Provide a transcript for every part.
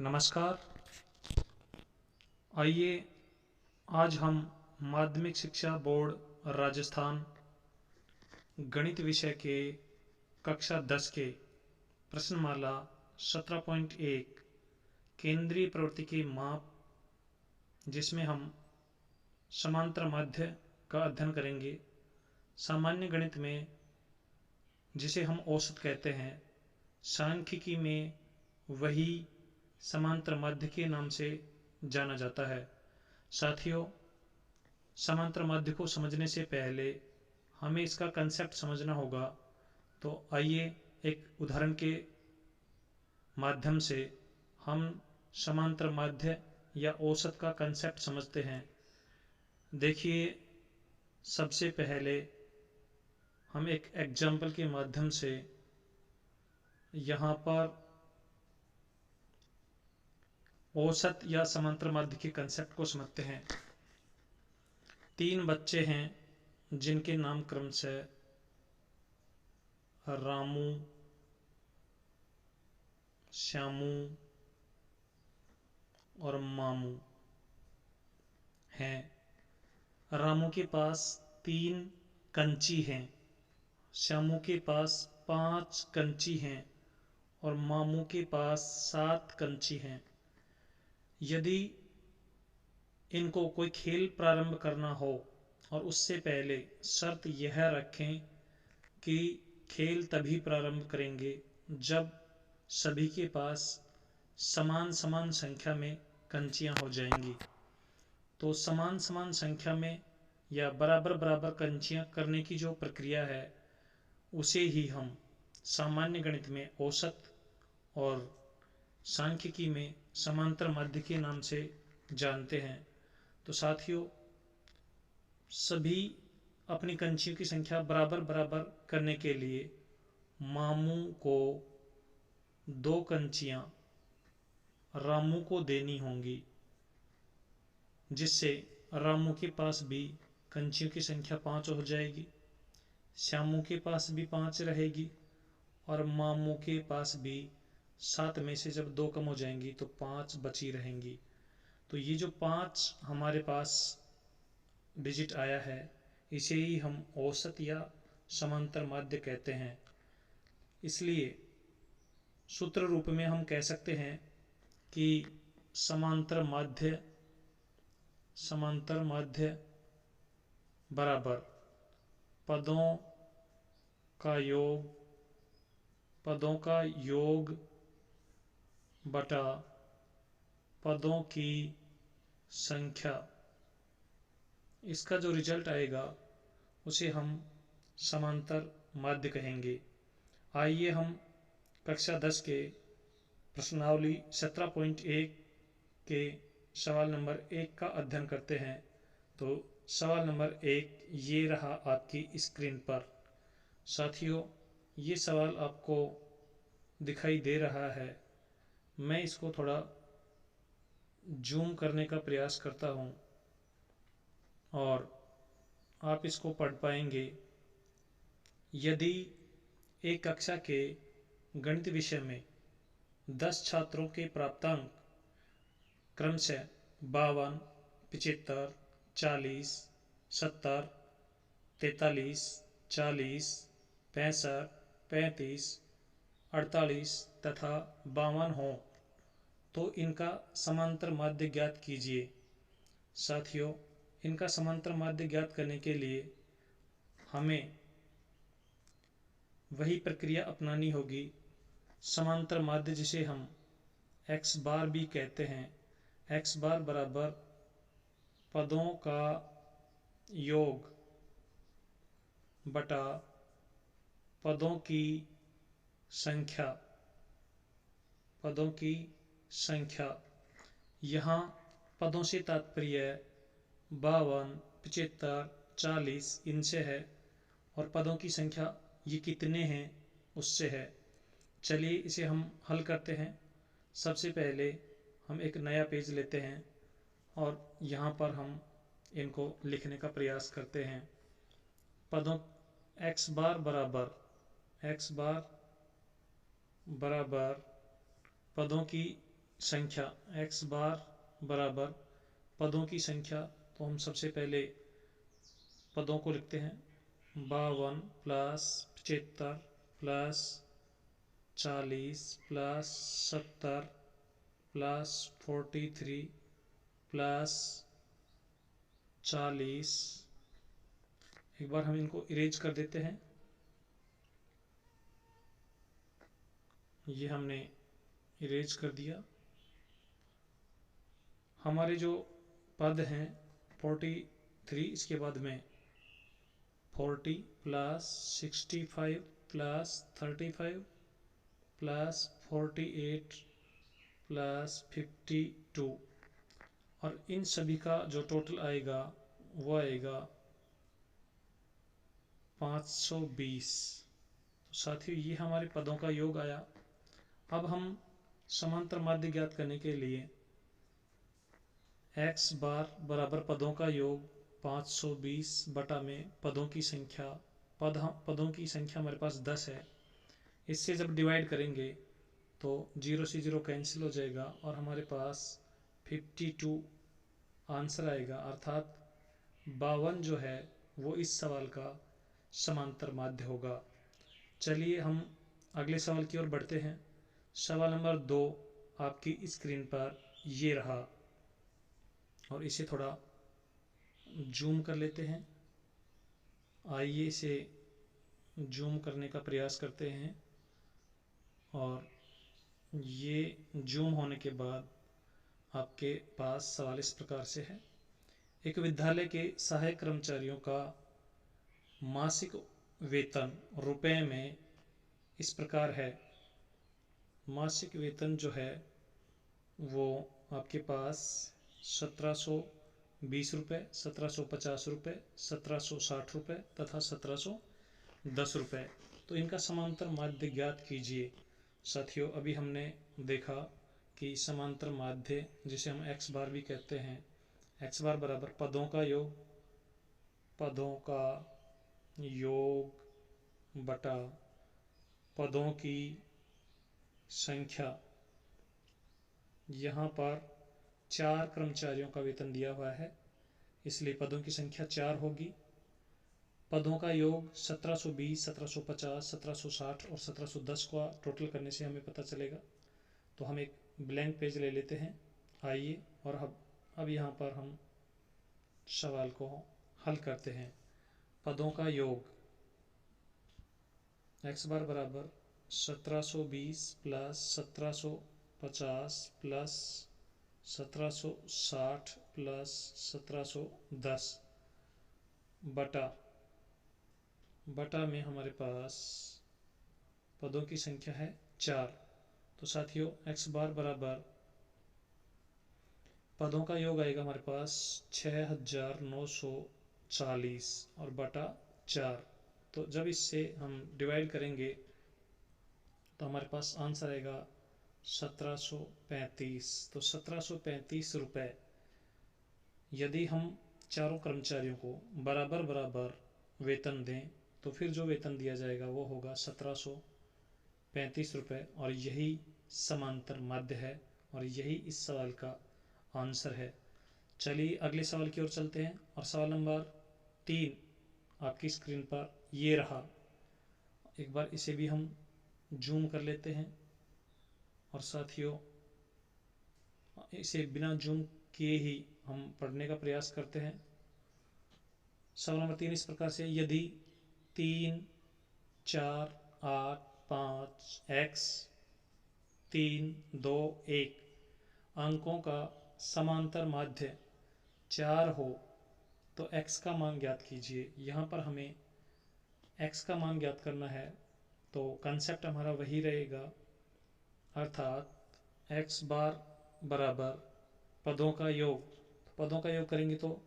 नमस्कार। आइए आज हम माध्यमिक शिक्षा बोर्ड राजस्थान गणित विषय के कक्षा 10 के प्रश्नमाला 17.1 केंद्रीय प्रवृत्ति के माप, जिसमें हम समांतर माध्य का अध्ययन करेंगे। सामान्य गणित में जिसे हम औसत कहते हैं, सांख्यिकी में वही समांतर माध्य के नाम से जाना जाता है। साथियों, समांतर माध्य को समझने से पहले हमें इसका कंसेप्ट समझना होगा। तो आइए एक उदाहरण के माध्यम से हम समांतर माध्य या औसत का कंसेप्ट समझते हैं। देखिए, सबसे पहले हम एक एग्जाम्पल के माध्यम से यहाँ पर औसत या समांतर माध्य के कंसेप्ट को समझते हैं। 3 बच्चे हैं जिनके नाम क्रमशः रामू, श्यामू और मामू हैं। रामू के पास 3 कंची हैं, श्यामू के पास 5 कंची हैं और मामू के पास 7 कंची हैं। यदि इनको कोई खेल प्रारंभ करना हो और उससे पहले शर्त यह रखें कि खेल तभी प्रारंभ करेंगे जब सभी के पास समान समान संख्या में कंचियां हो जाएंगी, तो समान समान संख्या में या बराबर बराबर कंचियां करने की जो प्रक्रिया है उसे ही हम सामान्य गणित में औसत और सांख्यिकी में समांतर माध्य के नाम से जानते हैं। तो साथियों, सभी अपनी कंचियों की संख्या बराबर बराबर करने के लिए मामू को 2 कंचियां रामू को देनी होंगी, जिससे रामू के पास भी कंचियों की संख्या 5 हो जाएगी, श्यामू के पास भी 5 रहेगी और मामू के पास भी 7 में से जब 2 कम हो जाएंगी तो 5 बची रहेंगी। तो ये जो 5 हमारे पास डिजिट आया है, इसे ही हम औसत या समांतर माध्य कहते हैं। इसलिए सूत्र रूप में हम कह सकते हैं कि समांतर माध्य बराबर पदों का योग बटा पदों की संख्या। इसका जो रिजल्ट आएगा उसे हम समांतर माध्य कहेंगे। आइए हम कक्षा 10 के प्रश्नावली 17.1 के सवाल नंबर 1 का अध्ययन करते हैं। तो सवाल नंबर 1 ये रहा आपकी स्क्रीन पर। साथियों, ये सवाल आपको दिखाई दे रहा है। मैं इसको थोड़ा जूम करने का प्रयास करता हूँ और आप इसको पढ़ पाएंगे। यदि एक कक्षा के गणित विषय में 10 छात्रों के प्राप्तांक क्रमशः 52, 75, 40, 70, 43, 40, 65, 35, 48 तथा 52 हों तो इनका समांतर माध्य ज्ञात कीजिए। साथियों, इनका समांतर माध्य ज्ञात करने के लिए हमें वही प्रक्रिया अपनानी होगी। समांतर माध्य जिसे हम x बार भी कहते हैं, x बार बराबर पदों का योग बटा पदों की संख्या। यहाँ पदों से तात्पर्य 52, 75, 40 इनसे है और पदों की संख्या ये कितने हैं उससे है। चलिए इसे हम हल करते हैं। सबसे पहले हम एक नया पेज लेते हैं और यहाँ पर हम इनको लिखने का प्रयास करते हैं। पदों x बार बराबर पदों की संख्या x बार बराबर पदों की संख्या। तो हम सबसे पहले पदों को लिखते हैं 52 plus 75 plus 40 plus 70 plus 43 plus 40। एक बार हम इनको इरेज कर देते हैं। ये हमने इरेज कर दिया। हमारे जो पद हैं 43, इसके बाद में 40 प्लस 65 प्लस 35 प्लस 48 प्लस 52, और इन सभी का जो टोटल आएगा वो आएगा 520। तो साथियों ये हमारे पदों का योग आया। अब हम समांतर माध्य ज्ञात करने के लिए x बार बराबर पदों का योग 520 बटा में पदों की संख्या। पदों की संख्या हमारे पास 10 है। इससे जब डिवाइड करेंगे तो 0 से 0 कैंसिल हो जाएगा और हमारे पास 52 आंसर आएगा, अर्थात 52 जो है वो इस सवाल का समांतर माध्य होगा। चलिए हम अगले सवाल की ओर बढ़ते हैं। सवाल नंबर 2 आपकी स्क्रीन पर ये रहा, और इसे थोड़ा जूम कर लेते हैं। आइए इसे जूम करने का प्रयास करते हैं, और ये जूम होने के बाद आपके पास सवाल इस प्रकार से है। एक विद्यालय के सहायक कर्मचारियों का मासिक वेतन रुपए में इस प्रकार है। मासिक वेतन जो है वो आपके पास 1720 रुपये, 1750 रुपये, 1760 रुपये तथा 1710 रुपये। तो इनका समांतर माध्य ज्ञात कीजिए। साथियों अभी हमने देखा कि समांतर माध्य जिसे हम x बार भी कहते हैं, x बार बराबर पदों का योग, पदों का योग बटा पदों की संख्या। यहाँ पर 4 कर्मचारियों का वेतन दिया हुआ है, इसलिए पदों की संख्या 4 होगी। पदों का योग 1720, 1750, 1760 और 1710 का टोटल करने से हमें पता चलेगा। तो हम एक ब्लैंक पेज ले लेते हैं। आइए और अब यहाँ पर हम सवाल को हल करते हैं। पदों का योग x बार बराबर 1720 प्लस 1750 प्लस 1760 प्लस 1710 बटा में हमारे पास पदों की संख्या है 4। तो साथियों x बार बराबर पदों का योग आएगा हमारे पास 6940 और बटा 4। तो जब इससे हम डिवाइड करेंगे तो हमारे पास आंसर आएगा 1735। तो 1735 रुपये यदि हम चारों कर्मचारियों को बराबर बराबर वेतन दें तो फिर जो वेतन दिया जाएगा वो होगा 1735 रुपये, और यही समांतर माध्य है और यही इस सवाल का आंसर है। चलिए अगले सवाल की ओर चलते हैं, और सवाल नंबर 3 आपकी स्क्रीन पर ये रहा। एक बार इसे भी हम जूम कर लेते हैं, और साथियों इसे बिना जूम किए ही हम पढ़ने का प्रयास करते हैं। सवाल नंबर 3 इस प्रकार से, यदि 3, 4, 8, 5, x 3, 2, 1 अंकों का समांतर माध्य 4 हो तो x का मान ज्ञात कीजिए। यहाँ पर हमें x का मान ज्ञात करना है, तो कंसेप्ट हमारा वही रहेगा, अर्थात x बार बराबर पदों का योग। पदों का योग करेंगे तो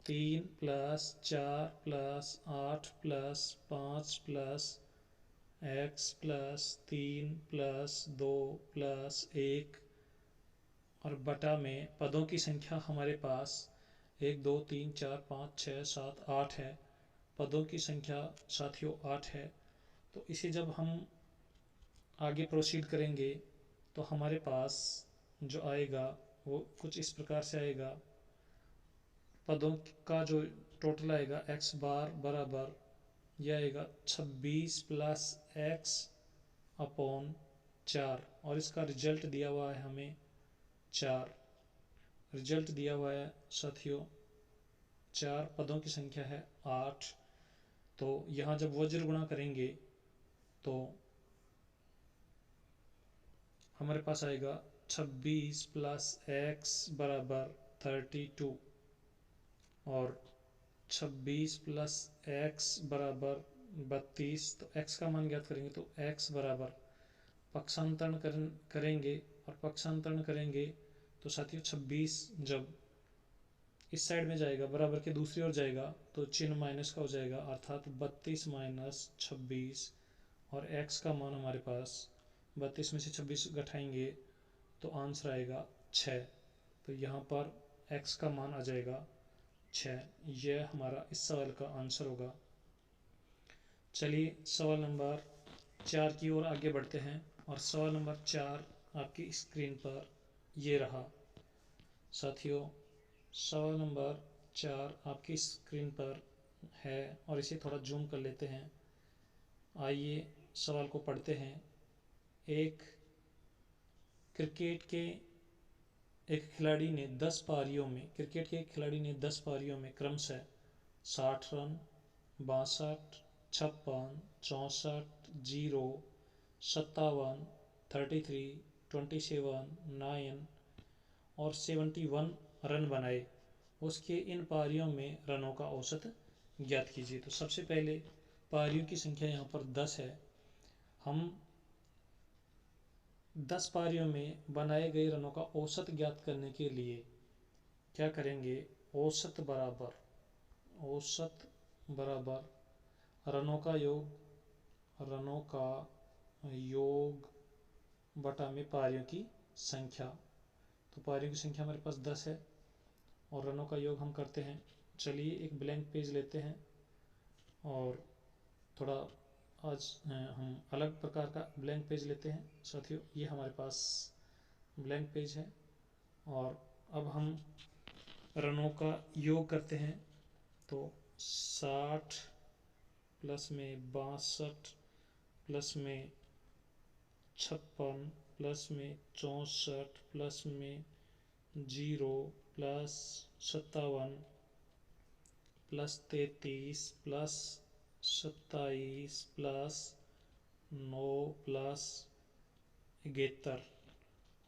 3 plus 4 plus 8 plus 5 plus x plus 3 plus 2 plus 1 और बटा में पदों की संख्या हमारे पास 1 2 3 4 5 6 7 8 है। पदों की संख्या साथियों 8 है। तो इसे जब हम आगे प्रोसीड करेंगे तो हमारे पास जो आएगा वो कुछ इस प्रकार से आएगा। पदों का जो टोटल आएगा x बार बराबर यह आएगा 26 प्लस x अपॉन 4, और इसका रिजल्ट दिया हुआ है हमें 4। रिजल्ट दिया हुआ है साथियों 4, पदों की संख्या है 8। तो यहाँ जब वज्र गुणा करेंगे तो हमारे पास आएगा 26 प्लस x बराबर 32, और 26 प्लस x बराबर 32। तो x का मान ज्ञात करेंगे तो x बराबर पक्षांतरण करेंगे, और पक्षांतरण करेंगे तो साथियों 26 जब इस साइड में जाएगा बराबर के दूसरी ओर जाएगा तो चिन्ह माइनस का हो जाएगा, अर्थात 32 माइनस 26, और x का मान हमारे पास 32 में से 26 घटाएंगे तो आंसर आएगा 6। तो यहाँ पर x का मान आ जाएगा 6। यह हमारा इस सवाल का आंसर होगा। चलिए सवाल नंबर 4 की ओर आगे बढ़ते हैं, और सवाल नंबर 4 आपकी स्क्रीन पर ये रहा साथियों। सवाल नंबर 4 आपकी स्क्रीन पर है, और इसे थोड़ा जूम कर लेते हैं। आइए सवाल को पढ़ते हैं। एक क्रिकेट के एक खिलाड़ी ने 10 पारियों में क्रिकेट के एक खिलाड़ी ने 10 पारियों में क्रमशः 60 रन, 62, 56, 64, 0, 57, 33, 27, 9 और 71 रन बनाए। उसके इन पारियों में रनों का औसत ज्ञात कीजिए। तो सबसे पहले पारियों की संख्या यहाँ पर 10 है। हम 10 पारियों में बनाए गए रनों का औसत ज्ञात करने के लिए क्या करेंगे, औसत बराबर रनों का योग बटा में पारियों की संख्या। तो पारियों की संख्या हमारे पास 10 है, और रनों का योग हम करते हैं। चलिए एक ब्लैंक पेज लेते हैं, और थोड़ा आज हम अलग प्रकार का ब्लैंक पेज लेते हैं साथियों। ये हमारे पास ब्लैंक पेज है, और अब हम रनों का योग करते हैं। तो 60 प्लस में 62 प्लस में 56 प्लस में 64 प्लस में 0 plus 57 plus 33 plus 27 plus 9 plus 71,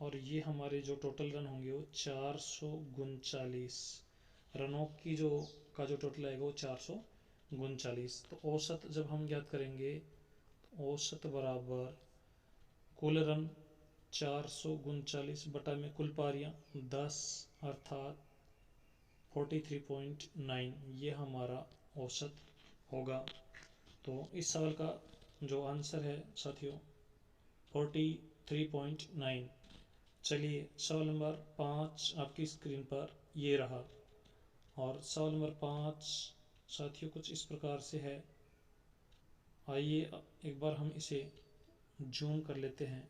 और ये हमारे जो टोटल रन होंगे वो 439 रनों की जो टोटल आएगा वो 439। तो औसत जब हम ज्ञात करेंगे तो औसत बराबर कुल रन 439 बटा में कुल पारियां 10, अर्थात 43.9, ये हमारा औसत होगा। तो इस सवाल का जो आंसर है साथियों 43.9। चलिए सवाल नंबर 5 आपकी स्क्रीन पर ये रहा, और सवाल नंबर 5 साथियों कुछ इस प्रकार से है। आइए एक बार हम इसे जूम कर लेते हैं,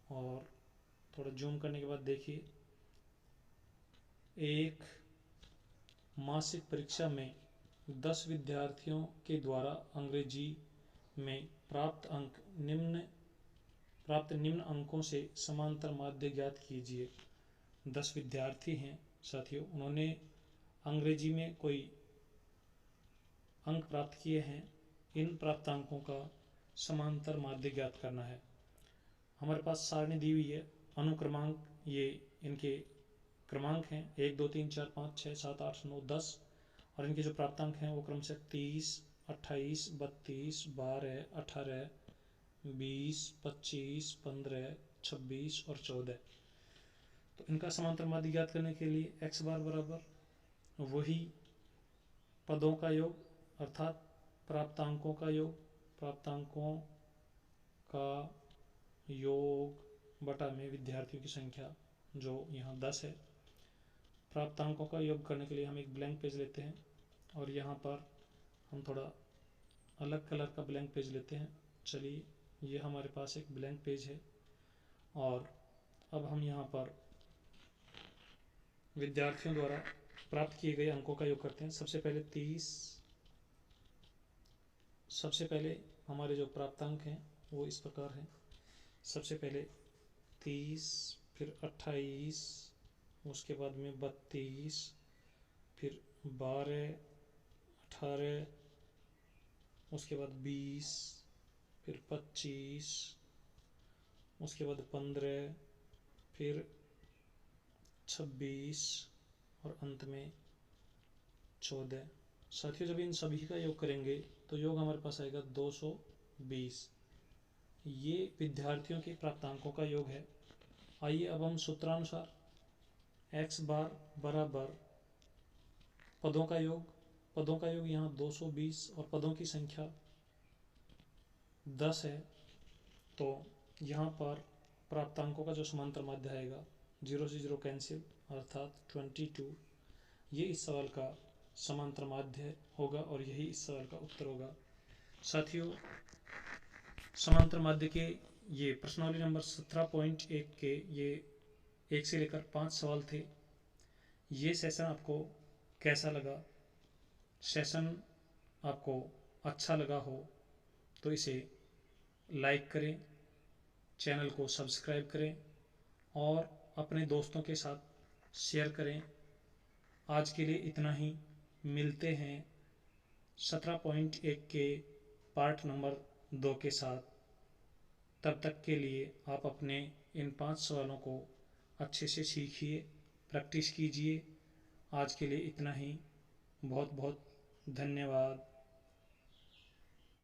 और थोड़ा जूम करने के बाद देखिए, एक मासिक परीक्षा में 10 विद्यार्थियों के द्वारा अंग्रेजी में प्राप्त निम्न अंकों से समांतर माध्य ज्ञात कीजिए। 10 विद्यार्थी हैं साथियों, उन्होंने अंग्रेजी में कोई अंक प्राप्त किए हैं। इन प्राप्तांकों का समांतर माध्य ज्ञात करना है। हमारे पास सारणी दी हुई है, अनुक्रमांक ये इनके क्रमांक हैं 1 2 3 4 5 6 7 8 9 10, और इनके जो प्राप्तांक हैं वो क्रमशः 30, 28, 32, 12, 18, 20, 25, 15, 26 और 14। तो इनका समांतर माध्य ज्ञात करने के लिए x बार बराबर वही पदों का योग, अर्थात प्राप्तांकों का योग बटा में विद्यार्थियों की संख्या जो यहाँ 10 है। प्राप्तांकों का योग करने के लिए हम एक ब्लैंक पेज लेते हैं, और यहाँ पर हम थोड़ा अलग कलर का ब्लैंक पेज लेते हैं। चलिए ये हमारे पास एक ब्लैंक पेज है, और अब हम यहाँ पर विद्यार्थियों द्वारा प्राप्त किए गए अंकों का योग करते हैं। सबसे पहले हमारे जो प्राप्तांक हैं वो इस प्रकार हैं। सबसे पहले 30, फिर 28, उसके बाद में 32, फिर 12, 18, उसके बाद 20, फिर 25, उसके बाद 15, फिर 26 और अंत में 14। साथियों, जब इन सभी का योग करेंगे तो योग हमारे पास आएगा 220। ये विद्यार्थियों के प्राप्तांकों का योग है। आइए अब हम सूत्रानुसार x बार बराबर पदों का योग यहाँ 220 और पदों की संख्या 10 है, तो यहाँ पर प्राप्तांकों का जो समांतर माध्य आएगा 0 से 0 कैंसिल अर्थात 22। ये इस सवाल का समांतर माध्य होगा और यही इस सवाल का उत्तर होगा। साथियों, समांतर माध्य के ये प्रश्नावली नंबर 17.1 के ये 1 से लेकर 5 सवाल थे। ये सेशन आपको कैसा लगा? सेशन आपको अच्छा लगा हो तो इसे लाइक करें, चैनल को सब्सक्राइब करें और अपने दोस्तों के साथ शेयर करें। आज के लिए इतना ही। मिलते हैं 17.1 के पार्ट नंबर 2 के साथ। तब तक के लिए आप अपने इन 5 सवालों को अच्छे से सीखिए, प्रैक्टिस कीजिए। आज के लिए इतना ही। बहुत बहुत धन्यवाद।